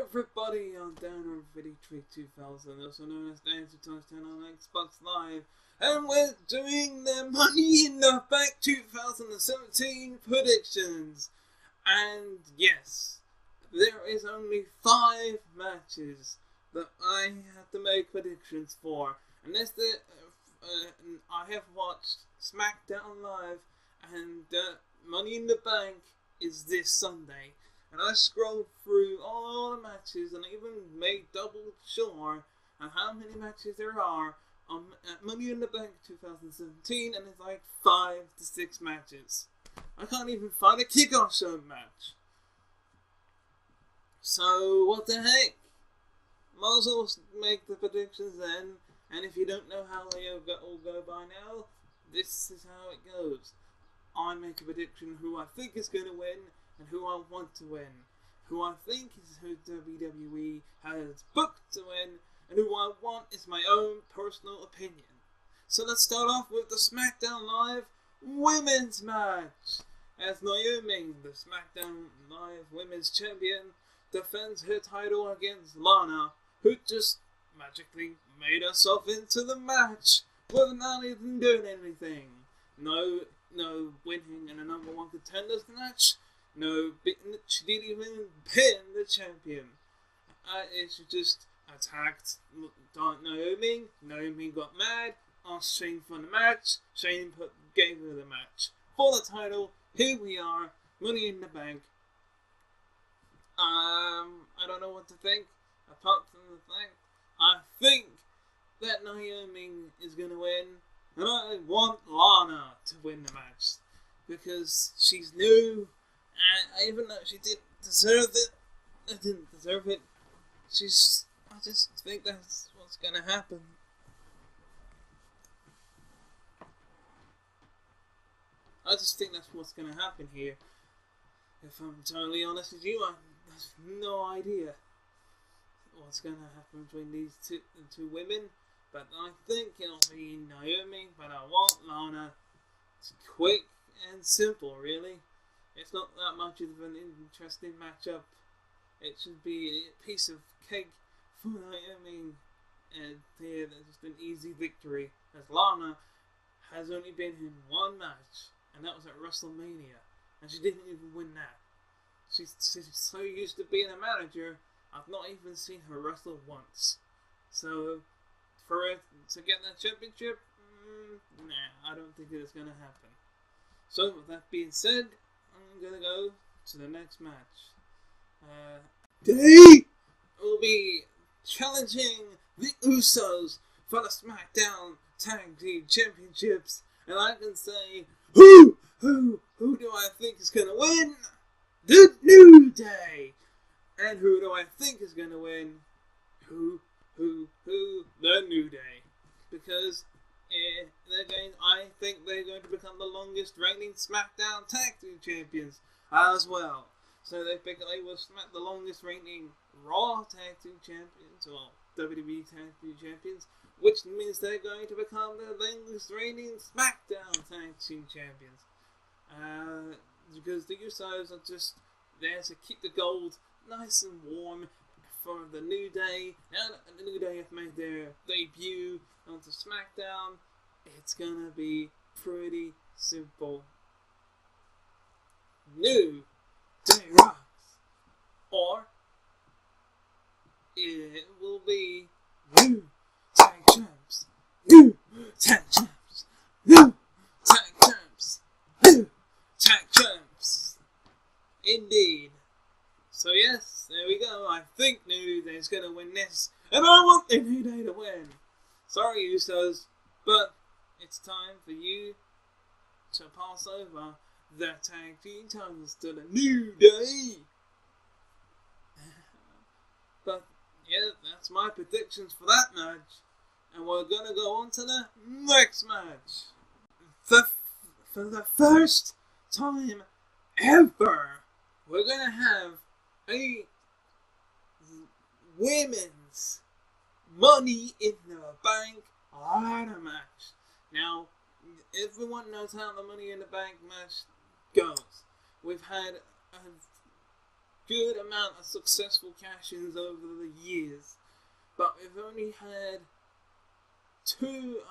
everybody on Danrvdtree2000, also known as Danrvdtree2000 on Xbox Live, and we're doing the Money in the Bank 2017 predictions. And yes, there is only 5 matches that I have to make predictions for, and that's I have watched SmackDown Live, and Money in the Bank is this Sunday. And I scrolled through all the matches and I even made double sure on how many matches there are on Money in the Bank 2017, and it's like 5 to 6 matches. I can't even find a kickoff show match. So what the heck? Might as well make the predictions then, and if you don't know how they all go by now, this is how it goes. I make a prediction who I think is going to win, and who I want to win, who I think is who WWE has booked to win, and who I want is my own personal opinion. So let's start off with the SmackDown Live Women's match, as Naomi, the SmackDown Live Women's Champion, defends her title against Lana, who just magically made herself into the match without even doing anything. No winning in a number 1 contenders match. No, she didn't even pin the champion. She just attacked Naomi. Naomi got mad, asked Shane for the match. Shane gave her the match for the title. Here we are, Money in the Bank. I don't know what to think, apart from the fact I think that Naomi is going to win, and I want Lana to win the match, because she's new. And even though she didn't deserve it, I just think that's what's gonna happen. I just think that's what's gonna happen here. If I'm totally honest with you, I have no idea what's gonna happen between these two women. But I think it'll be Naomi, but I want Lana. It's quick and simple, really. It's not that much of an interesting matchup. It should be a piece of cake for Naomi, and here there's just an easy victory, as Lana has only been in 1 match, and that was at WrestleMania, and she didn't even win that. She's so used to being a manager, I've not even seen her wrestle once. So for her to get that championship, nah, I don't think it's going to happen. So with that being said, I'm gonna go to the next match. They will be challenging the Usos for the SmackDown Tag Team Championships, and I can say, who do I think is gonna win? The New Day. And who do I think is gonna win? Who? The New Day. Because I think they're going to become the longest reigning SmackDown Tag Team Champions as well. So they will smack the longest reigning Raw Tag Team Champions, or WWE Tag Team Champions, which means they're going to become the longest reigning SmackDown Tag Team Champions. Because the Usos are just there to keep the gold nice and warm for the New Day. Now that the New Day have made their debut onto SmackDown, it's gonna be pretty simple. New Day rocks, or it will be new tag champs, new tag champs, new tag champs, new tag champs. Indeed. So yes, there we go. I think New Day's gonna win this, and I want the New Day to win. Sorry, Usos, but it's time for you to pass over the tag team titles to the New Day. But yeah, that's my predictions for that match, and we're gonna go on to the next match. For the first time ever, we're gonna have a women's Money in the Bank ladder match. Now, everyone knows how the Money in the Bank match goes. We've had good amount of successful cash-ins over the years, but we've only had 2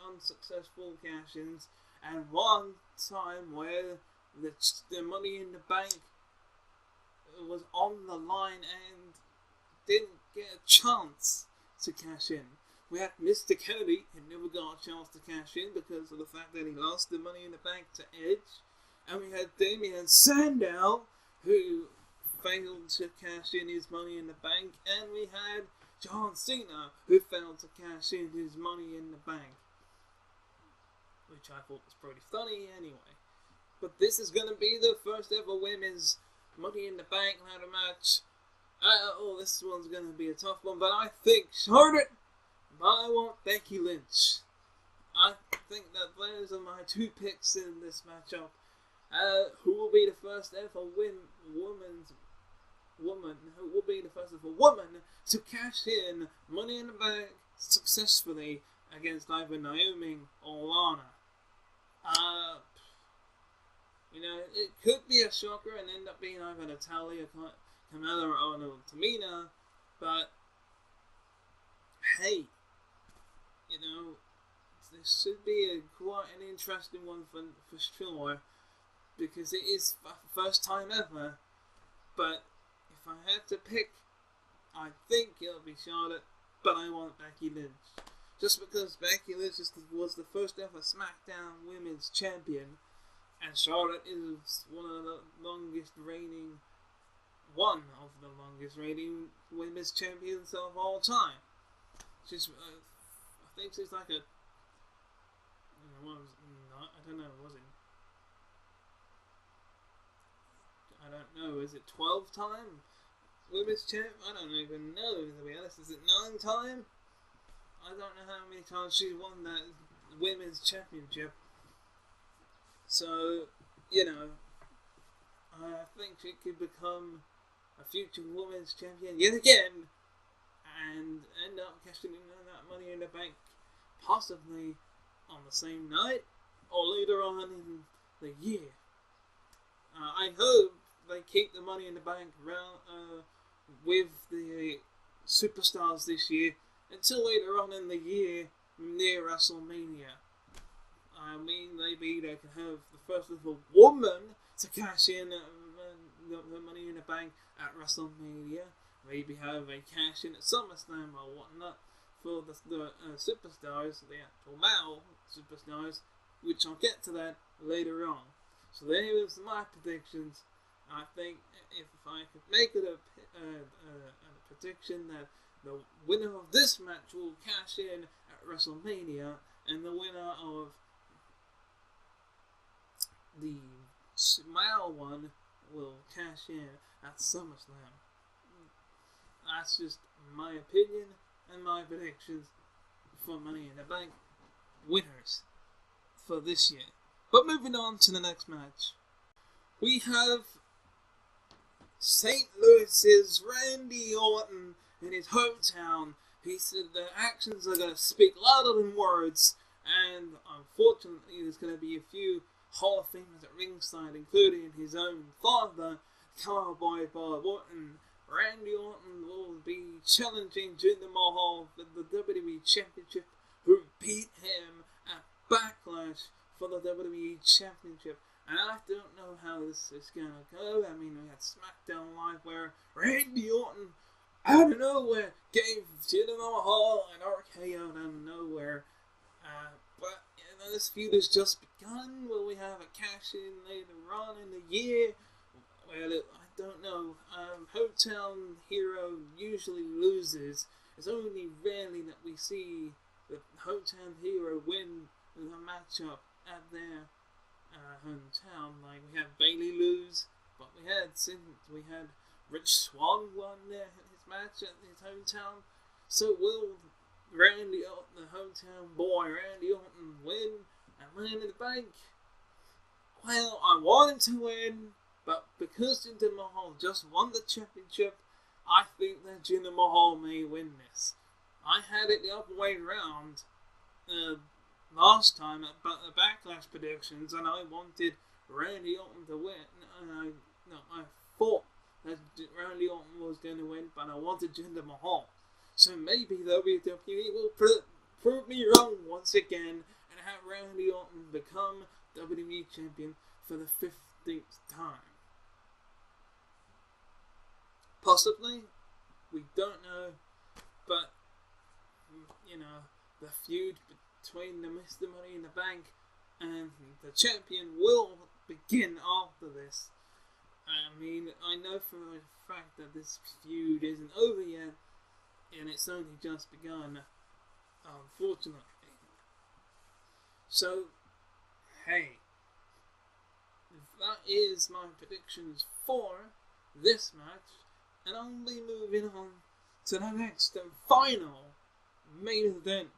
unsuccessful cash-ins and 1 time where the Money in the Bank was on the line and didn't get a chance to cash in. We had Mr. Kennedy, who never got a chance to cash in because of the fact that he lost the Money in the Bank to Edge. And we had Damien Sandow, who failed to cash in his Money in the Bank. And we had John Cena, who failed to cash in his Money in the Bank. Which I thought was pretty funny anyway. But this is going to be the first ever women's Money in the Bank ladder match. This one's going to be a tough one, but I think Charlotte, but I want Becky Lynch. I think that those are my 2 picks in this matchup. Who will be the first ever woman to cash in Money in the Bank successfully against either Naomi or Lana? It could be a shocker and end up being either Natalia, Carmella, or Tamina, but hey, this should be quite an interesting one for sure, because it is the first time ever. But if I had to pick, I think it'll be Charlotte, but I want Becky Lynch. Just because Becky Lynch was the first ever SmackDown Women's Champion, and Charlotte is one of the longest reigning Women's Champions of all time. She's, I think she's like a, I don't know, is it 12-time Women's Champ? I don't even know, to be honest. Is it 9-time? I don't know how many times she's won that Women's Championship. So, I think she could become a future Women's Champion yet again, and end up cashing in that Money in the Bank, possibly on the same night or later on in the year. I hope they keep the Money in the Bank around with the superstars this year until later on in the year near WrestleMania. I mean, maybe they can have the first ever woman to cash in the Money in the Bank at WrestleMania. Maybe have a cash in at SummerSlam or whatnot for the superstars, the actual male superstars, which I'll get to that later on. So there is my predictions. I think if I could make it a prediction that the winner of this match will cash in at WrestleMania, and the winner of the male one will cash in at SummerSlam. That's just my opinion and my predictions for Money in the Bank winners for this year. But moving on to the next match, we have St. Louis's Randy Orton in his hometown. He said that actions are going to speak louder than words, and unfortunately there's going to be a few Hall of Famers at ringside, including his own father, Cowboy Bob Orton. Randy Orton will be challenging Jinder Mahal for the WWE Championship, who beat him at Backlash for the WWE Championship. And I don't know how this is going to go. I mean, we had SmackDown Live where Randy Orton, out of nowhere, gave Jinder Mahal an RKO out of nowhere. But this feud has just begun. Will we have a cash-in later on in the year? Well, I don't know. Hometown Hero usually loses. It's only rarely that we see the Hometown Hero win the matchup at their hometown. Like, we had Bayley lose, but we had Rich Swann won his match at his hometown. So will Randy Orton, the hometown boy, Randy Orton, win and Money in the Bank? Well, I want him to win, but because Jinder Mahal just won the championship, I think that Jinder Mahal may win this. I had it the other way around last time at the Backlash predictions, and I wanted Randy Orton to win. I thought that Randy Orton was going to win, but I wanted Jinder Mahal. So maybe WWE will prove me wrong once again and have Randy Orton become WWE Champion for the 15th time. Possibly, we don't know, but, you know, the feud between the Mr. Money in the Bank and the champion will begin after this. I mean, I know for a fact that this feud isn't over yet, and it's only just begun, unfortunately. So, hey, that is my predictions for this match, and I'll be moving on to the next and final main event.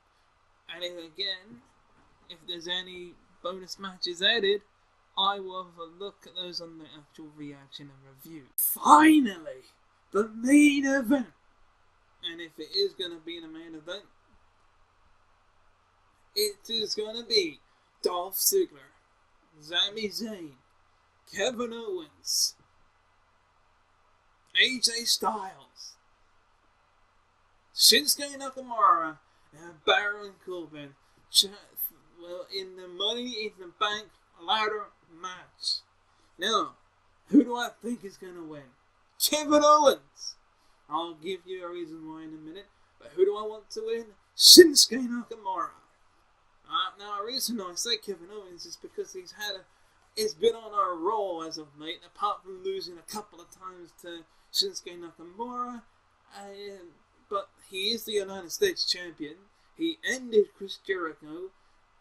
And again, if there's any bonus matches added, I will have a look at those on the actual reaction and review. Finally, the main event. And if it is going to be the main event, it is going to be Dolph Ziggler, Sami Zayn, Kevin Owens, AJ Styles, Shinsuke Nakamura, and Baron Corbin. Well, in the Money in the Bank ladder match. Now, who do I think is going to win? Kevin Owens. I'll give you a reason why in a minute. But who do I want to win? Shinsuke Nakamura. Now, the reason I say Kevin Owens is because it's been on a roll as of late, apart from losing a couple of times to Shinsuke Nakamura. But he is the United States Champion. He ended Chris Jericho.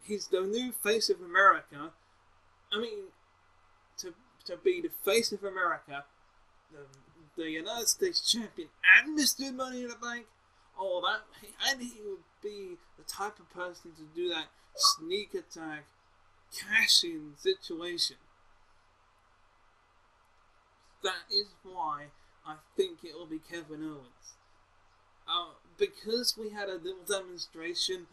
He's the new face of America. I mean, to be the face of America, the United States Champion, and Mr. Money in the Bank, all that, and he would be the type of person to do that sneak attack, cash-in situation. That is why I think it will be Kevin Owens. Because we had a little demonstration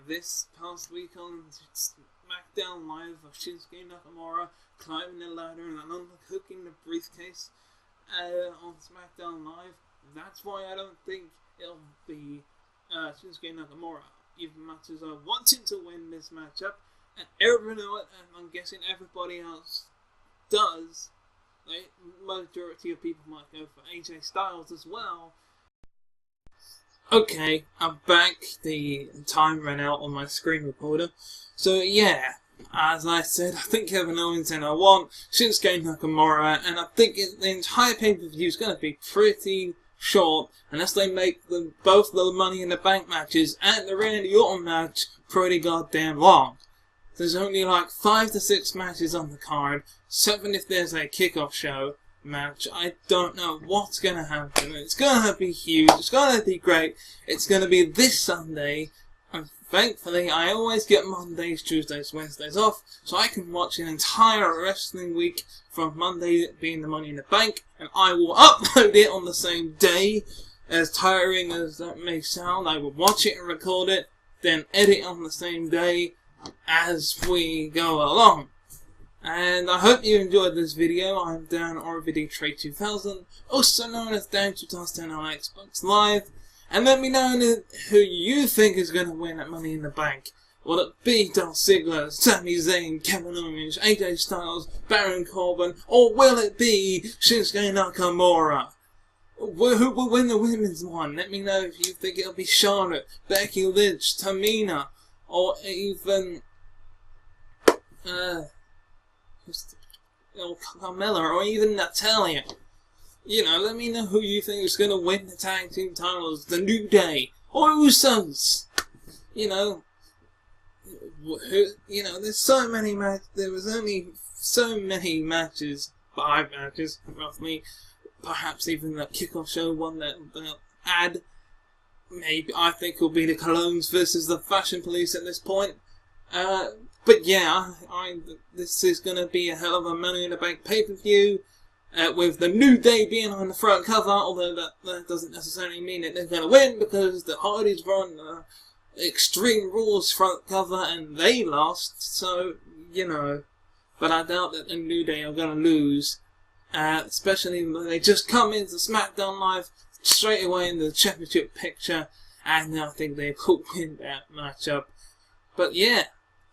this past week on SmackDown Live of Shinsuke Nakamura climbing the ladder and unhooking the briefcase on SmackDown Live. That's why I don't think it'll be Shinsuke Nakamura, even much as I wanted to win this matchup, and everyone know it, and I'm guessing everybody else does. The majority of people might go for AJ Styles as well. Okay, I'm back. The time ran out on my screen recorder. So yeah, as I said, I think Kevin Owens and I want Shinsuke Nakamura, and I think the entire pay-per-view is going to be pretty short, unless they make both the Money in the Bank matches and the Randy Orton match pretty goddamn long. There's only like 5 to 6 matches on the card, 7 if there's a kickoff show match. I don't know what's going to happen. It's going to be huge. It's going to be great. It's going to be this Sunday. And thankfully, I always get Mondays, Tuesdays, Wednesdays off, so I can watch an entire wrestling week from Monday being the Money in the Bank, and I will upload it on the same day. As tiring as that may sound, I will watch it and record it, then edit on the same day as we go along. And I hope you enjoyed this video. I'm Danrvdtree2000, also known as Dan2000 on Xbox Live. And let me know who you think is going to win at Money in the Bank. Will it be Dolph Ziggler, Sami Zayn, Kevin Owens, AJ Styles, Baron Corbin, or will it be Shinsuke Nakamura? Who will win the women's one? Let me know if you think it'll be Charlotte, Becky Lynch, Tamina, or even Carmella, or even Natalia. You know, let me know who you think is going to win the tag team titles, the New Day, or Usos. You know, there's so many there was only so many matches, 5 matches, roughly. Perhaps even the kickoff show one that they'll add. Maybe, I think it'll be the Colognes versus the Fashion Police at this point. But yeah, this is going to be a hell of a Money in the Bank pay-per-view, with the New Day being on the front cover, although that doesn't necessarily mean that they're going to win, because the Hardys were on the Extreme Rules front cover and they lost, so, you know. But I doubt that the New Day are going to lose. especially when they just come into SmackDown Live straight away in the championship picture, and I think they will win that matchup. But yeah,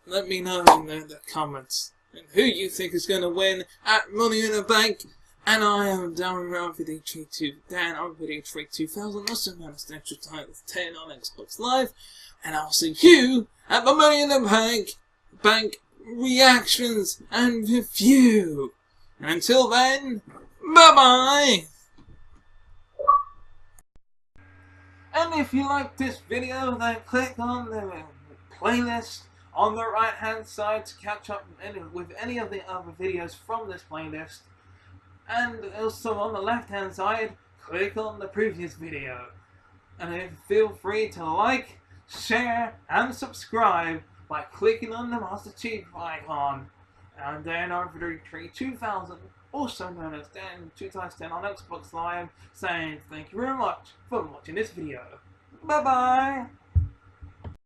let me know in the comments who you think is going to win at Money in the Bank. And I am Danrvdtree2000, also known as Danrvdtree2000 on Xbox Live, and I'll see you at the Money in the Bank reactions and review. And until then, bye bye. And if you like this video, then click on the playlist on the right hand side to catch up with any of the other videos from this playlist. And also on the left hand side, click on the previous video. And feel free to like, share and subscribe by clicking on the Master Chief icon. And Danrvdtree2000, also known as Dan2010 on Xbox Live, saying thank you very much for watching this video. Bye bye!